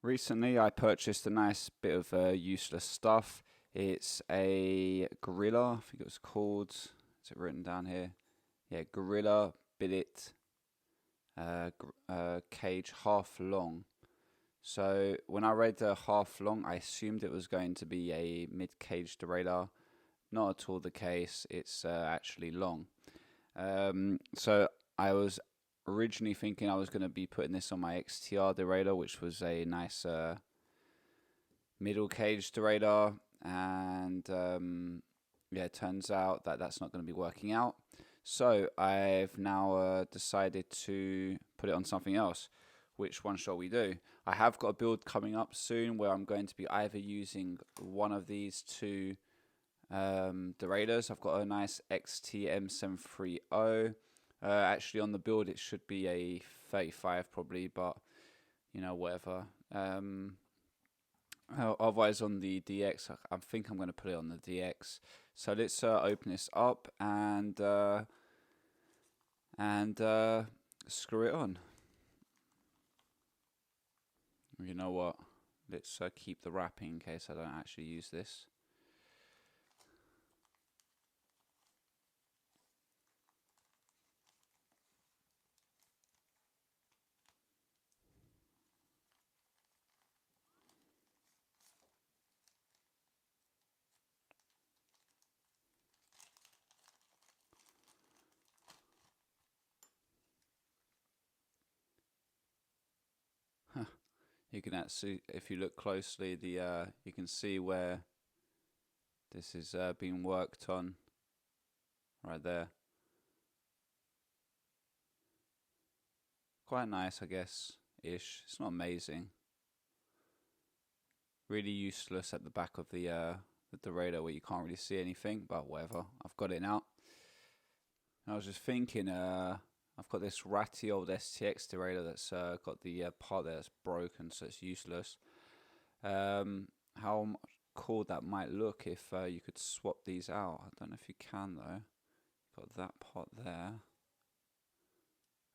Recently, I purchased a nice bit of useless stuff. It's a Gorilla, I think it was called. Is it written down here? Yeah, Gorilla billet cage half long. So when I read half long, I assumed it was going to be a mid-cage derailleur. Not at all the case. It's actually long. So I was originally thinking I was going to be putting this on my XTR derailleur, which was a nice middle cage derailleur, and yeah, it turns out that that's not going to be working out. So I've now decided to put it on something else. Which one shall we do? I have got a build coming up soon where I'm going to be either using one of these two derailleurs. I've got a nice XTM730. Actually, on the build, it should be a 35 probably, but you know, whatever. Otherwise, on the DX, I think I'm going to put it on the DX. So let's open this up and screw it on. You know what? Let's keep the wrapping in case I don't actually use this. You can actually, if you look closely, you can see where this is being worked on, right there. Quite nice, I guess, ish. It's not amazing. Really useless at the back of the derailleur where you can't really see anything, but whatever. I've got it now. And I was just thinking, I've got this ratty old STX derailleur that's got the part there that's broken, so it's useless. How cool that might look if you could swap these out. I don't know if you can though. Got that part there.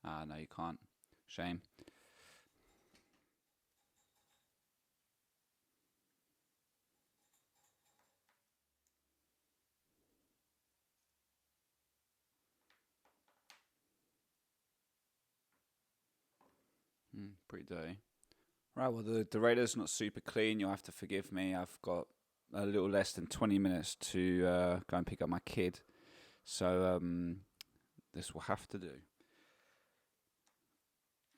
Ah, no, you can't. Shame. Pretty dirty. Right, well, the derailleur's not super clean. You'll have to forgive me. I've got a little less than 20 minutes to go and pick up my kid. So this will have to do.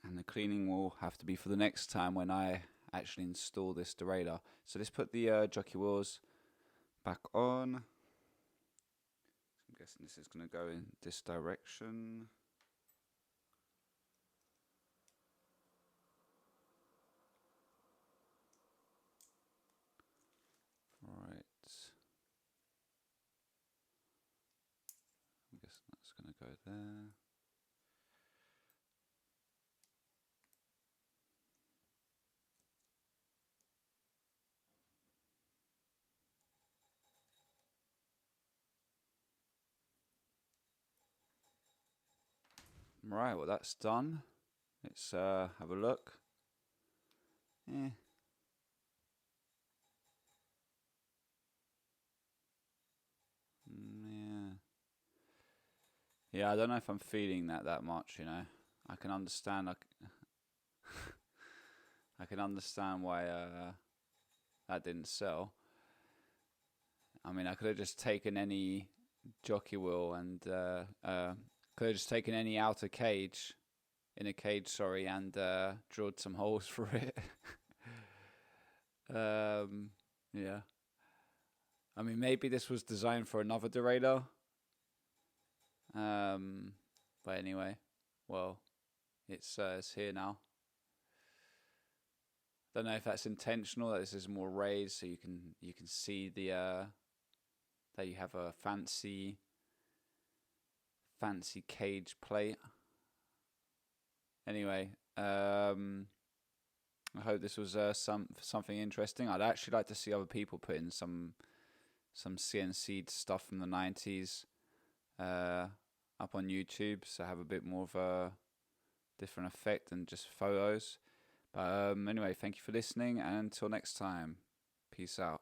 And the cleaning will have to be for the next time when I actually install this derailleur. So let's put the jockey wheels back on. I'm guessing this is going to go in this direction. Right. I'm guessing that's going to go there. Right, well that's done. Let's have a look. Yeah. Yeah. Yeah, I don't know if I'm feeling that much, you know. I can understand I can understand why that didn't sell. I mean, I could have just taken any jockey wheel and could have just taken any outer cage, inner cage, sorry, and drilled some holes for it. Yeah. I mean, maybe this was designed for another derailleur. But anyway, well, it's here now. Don't know if that's intentional. That this is more raised, so you can see the that you have a fancy cage plate. Anyway, I hope this was something interesting. I'd actually like to see other people put in some CNC stuff from the 90s up on YouTube, so have a bit more of a different effect than just photos. But anyway, thank you for listening, and until next time, peace out.